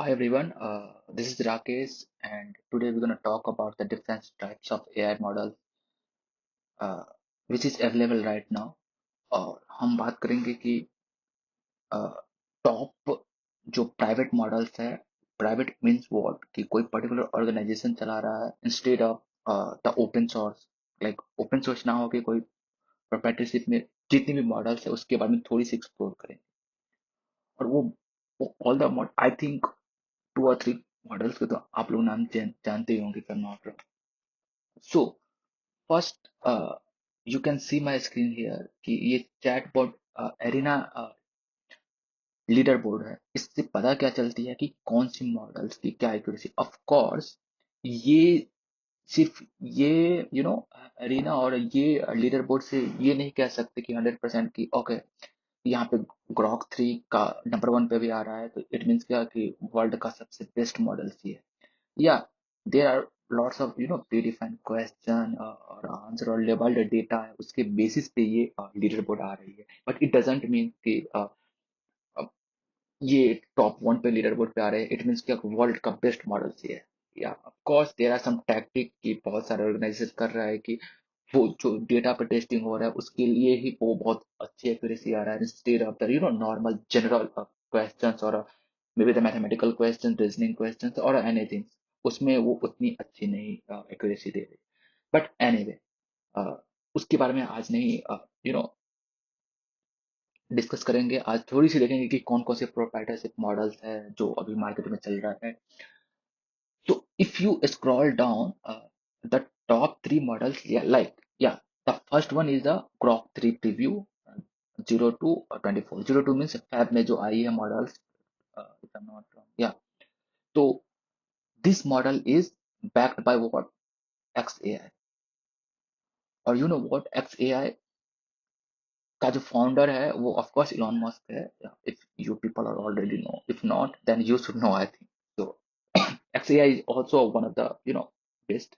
Hi everyone, this is Rakesh, and today we're going to talk about the different types of AI model uh, which is available right now. और हम बात करेंगे कि top जो private models है, private means what कि कोई particular organisation चला रहा है instead of the open source, like open source ना हो कि कोई प्रोप्राइटरशिप में जितनी भी मॉडल्स है उसके बारे में थोड़ी सी एक्सप्लोर करें। और वो ऑल द आई थिंक 2 और 3 मॉडल्स के तो आप लोग नाम जानते ही होंगे, if I'm not wrong. So first, you can see my screen here कि ये चैटबॉट एरिना लीडर बोर्ड है। इससे पता क्या चलती है कि कौन सी मॉडल्स की क्या एक्यूरेसी। ऑफ कोर्स ये सिर्फ ये एरिना और ये लीडर बोर्ड से ये नहीं कह सकते कि 100% की ओके यहाँ पे ग्रॉक 3 का नंबर 1 पे भी आ रहा है तो इट मीन्स क्या कि वर्ल्ड का सबसे बेस्ट मॉडल ये है। Yeah, there are lots of predefined question और आंसर और लेबल्ड डेटा है, उसके बेसिस पे ये लीडर बोर्ड आ रही है। बट इट डजेंट मीन कि अ, ये टॉप 1 पे लीडर बोर्ड पे आ रहे हैं। इट मीन्स कि वर्ल्ड का बेस्ट मॉडल ये है। या of course there are some tactic कि बहुत सारे ऑर्गेनाइजेशन कर रहा है कि वो जो डेटा पे टेस्टिंग हो रहा है उसके लिए ही वो बहुत अच्छी एक्यूरेसी आ रहा है instead of the normal general questions और may be the mathematical question, reasoning questions और एनीथिंग। उसमें वो उतनी अच्छी नहीं एक्यूरेसी दे रही। बट एनीवे, उसके बारे में आज नहीं डिस्कस करेंगे। आज थोड़ी सी देखेंगे कि कौन कौन से प्रोप्राइटरशिप मॉडल्स है जो अभी मार्केट में चल रहा है। So if you scroll down, the top 3 models, the first one is the Grok 3 preview, 02 or 24. 02 means Fab में जो आई है models, if I'm not wrong. Yeah. So this model is backed by what? XAI. और you know what? XAI का जो founder है वो of course Elon Musk है। If you people are already know, if not, then you should know, I think. So XAI is also one of the best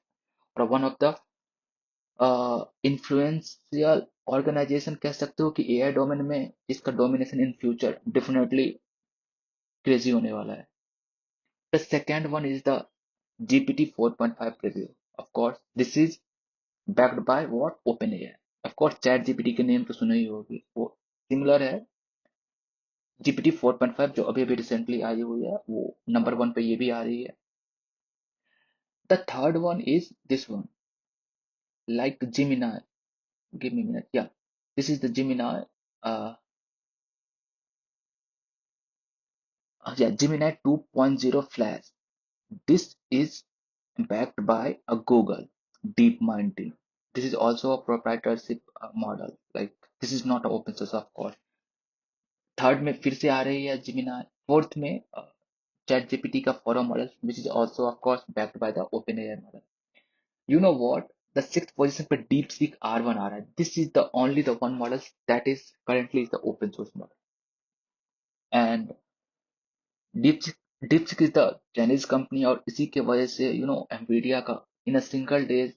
or one of the influential organisation कह सकते हो कि AI domain में इसका domination in future definitely crazy होने वाला है। The second one is the GPT 4.5 preview. Of course this is backed by what? OpenAI. Of course ChatGPT के नेम तो सुना ही होगी, वो सिमिलर है। जीपीटी 4.5 जो अभी अभी रिसेंटली आई हुई है वो नंबर 1 पे ये भी आ रही है। The third one is this one, like Gemini. Give me minute, या this is the Gemini, yeah, Gemini 2.0 Flash. This is backed by a Google DeepMind team. This is also a proprietorship model. Like this is not an open source, of course. Third में फिर से आ रही है Gemini. Fourth में chat GPT का forum model which is also of course backed by the open AI model. You know what? The six position पे deep seek R1 आ रहा है। This is the only the one model that is currently the open source model. And DeepSeek is the Chinese company और इसी के वजह से Nvidia का in a single days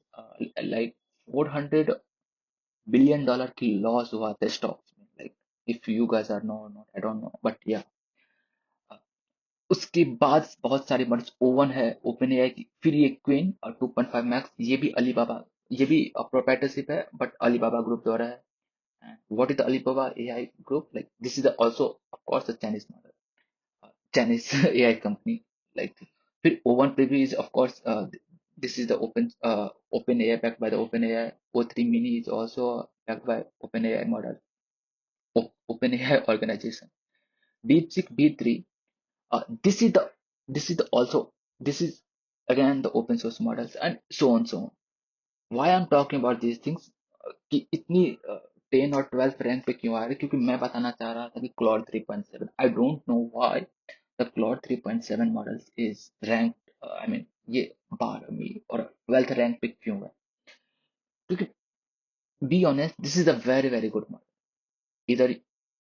like 400 billion dollar की loss हुआ था स्टॉक्स में। Like if you guys are know not, I don't know, but yeah उसके बाद बहुत सारे मॉडल्स ओवन है ओपन एआई की, फिर ये क्वीन और 2.5 मैक्स, ये भी अलीबाबा, ये भी प्रोप्राइटरशिप है बट अलीबाबा ग्रुप द्वारा है। What is the Alibaba AI group? Like this is also of course the Chinese model, Chinese AI company. Like, फिर O1 Preview is of course this is the open AI backed by the open AI. O3 Mini is also backed by open AI model, open AI organization. DeepSeek B3. This is the also, this is again the open source models and so on so on. Why I'm talking about these things? कि इतनी 10 और 12 rank पे क्यों आ रही है? क्योंकि मैं बताना चाह रहा था कि Claude 3.7, I don't know why the Claude 3.7 models is rank, I mean ये 12वीं और 12th रैंक पे क्यों है? क्योंकि be honest this is a very very good model.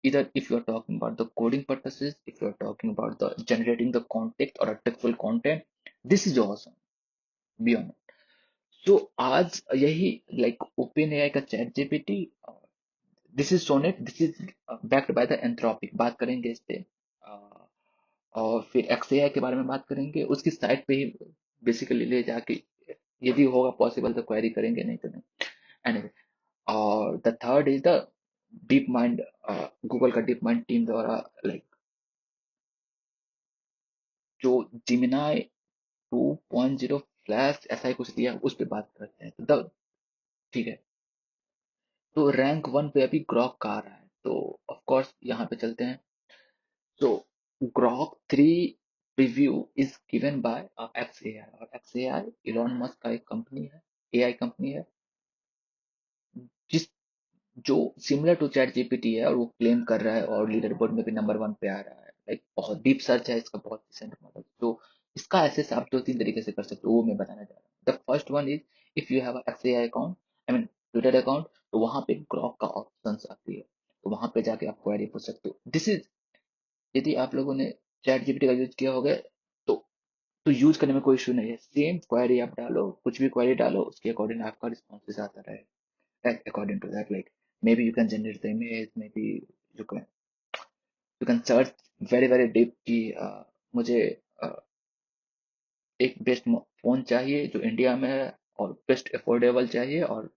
either if you are talking about the coding purposes, if you are talking about the generating the context or a textual content, this is awesome, be honest. So आज यही like OpenAI का ChatGPT, this is Sonnet, this is backed by the Anthropic. बात करेंगे इस पे और फिर XAI के बारे में बात करेंगे, उसकी साइट पे ही बेसिकली ले जाके यदि होगा पॉसिबल तो क्वेरी करेंगे, नहीं तो नहीं। एनीवे, और the third is the deep mind, Google का डीप माइंड टीम द्वारा लाइक जो जिमिनाई 2.0 फ्लैश ऐसा ही कुछ दिया, उस पे बात करते हैं। तो ठीक है, तो रैंक वन पे अभी ग्रॉक का आ रहा है, तो ऑफ कोर्स यहाँ पे चलते हैं। तो Grok 3 review is given by XAI, और XAI इलॉन मस्क का एक कंपनी है, एआई कंपनी है, जिस जो सिमिलर टू चैट जीपीटी है, और वो क्लेम कर रहा है और लीडर बोर्ड में भी नंबर वन पे आ रहा है। लाइक बहुत डीप सर्च है इसका, बहुत डिसेंट मॉडल। तो इसका एसेस आप दो तीन तरीके से कर सकते हो, वो मैं बताना चाह रहा हूँ। The first one is, if you have XAI account, I mean Twitter account, तो वहां पे ग्रॉक का ऑप्शन आती है, तो वहां पे जाके आप क्वेरी पूछ सकते हो। दिस इज, यदि आप लोगों ने चैट जीपीटी का यूज किया होगा तो यूज करने में कोई इशू नहीं है। सेम क्वेरी आप डालो, कुछ भी क्वेरी डालो, उसके अकॉर्डिंग आपका रिस्पॉन्सेस आता रहेगा। According to that, like maybe you can generate the image, maybe you can you can search very deep कि मुझे uh, एक बेस्ट फोन चाहिए जो इंडिया में है, और बेस्ट अफोर्डेबल चाहिए, और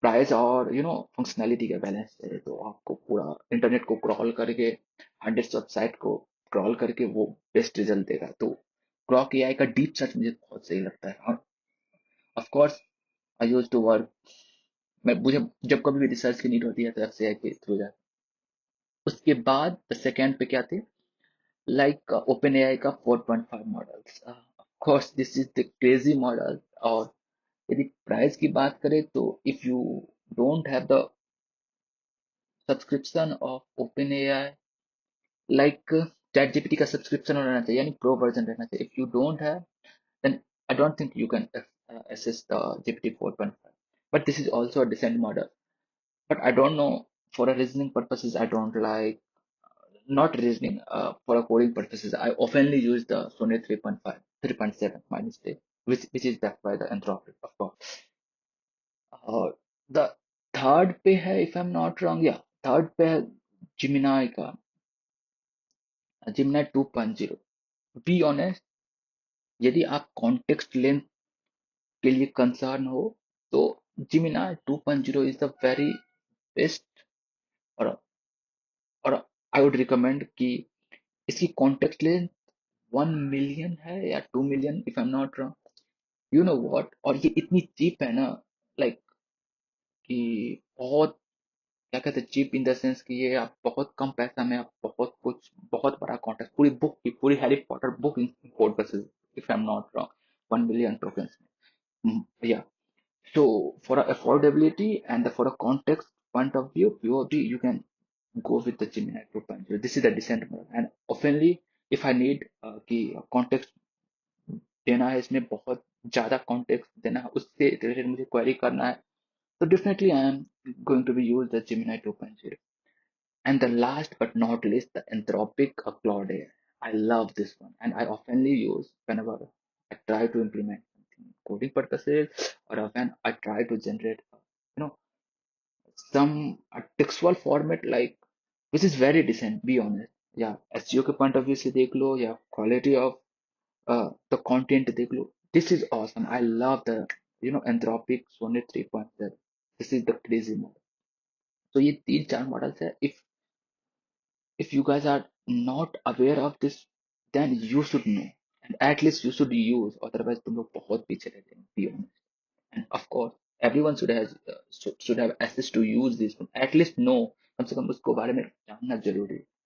प्राइस और फंक्शनैलिटी का बैलेंस चाहिए, तो आपको पूरा इंटरनेट को क्रॉल करके, हंड्रेड्स ऑफ साइट को क्रॉल करके वो बेस्ट रिजल्ट देगा। तो ग्रॉक एआई का डीप सर्च मुझे बहुत सही लगता है। और of course I use to work, मैं मुझे जब कभी भी रिसर्च की नीड होती है तो एफसीआई के थ्रू जाता हूं। उसके बाद सेकेंड पे क्या थे, लाइक ओपन एआई का 4.5 models, of course this is the crazy model. और यदि प्राइस की बात करें तो if you don't have the subscription of open AI, like chat GPT का सब्सक्रिप्शन रहना चाहिए, यानी प्रो वर्जन रहना चाहिए। If you don't have, then I don't think you can assess the GPT 4.5. But this is also a decent model. But I don't know, for a reasoning purposes, I don't like, not reasoning, for a coding purposes, I oftenly use the Sonnet 3.5, 3.7, my mistake, which is backed by the Anthropic, of course. The third पे है, if I'm not wrong, yeah, third पे है Gemini का, Gemini 2.0. Be honest, यदि आप context length के लिए concern हो, तो Gemini 2.0 is the very best, और और आई वुड रिकमेंड कि इसकी कॉन्टेक्स्ट लेंथ 1 मिलियन है या 2 million, if I am not wrong, you know what. और ये इतनी चीप है ना, लाइक कि बहुत, क्या कहते हैं, चीप इन द सेंस कि ये आप बहुत कम पैसा में आप बहुत कुछ, बहुत बड़ा कॉन्टेक्स्ट, पूरी बुक की, पूरी हैरी पॉटर बुक इंपोर्ट कर सकते, if I am not wrong, 1 million tokens में, या। So for a affordability and for a context point of view, POV, you can go with the Gemini 2.0. This is the decent model. And oftenly, if I need कि context देना है, इसमें बहुत ज्यादा context देना है, उससे रिलेटेड मुझे query करना है, तो definitely I am going to be use the Gemini 2.0. And the last but not least, the Anthropic Claude AI. I love this one, and I oftenly use whenever I try to implement something coding purposes, or when I try to generate, you know, some textual format, like, which is very decent, be honest, या SEO के point of view से देख लो, या quality of the content देख लो, this is awesome. I love the Anthropic Sonnet 3.0. This is the crazy model. तो ये तीन चार मॉडल्स है। If you guys are not aware of this, then you should know, and at least you should use, otherwise तुम लोग बहुत पीछे रह जाएंगे, be honest. And of course, everyone should have access to use this one, at least know, कम से कम उसको बारे में जानना जरूरी है।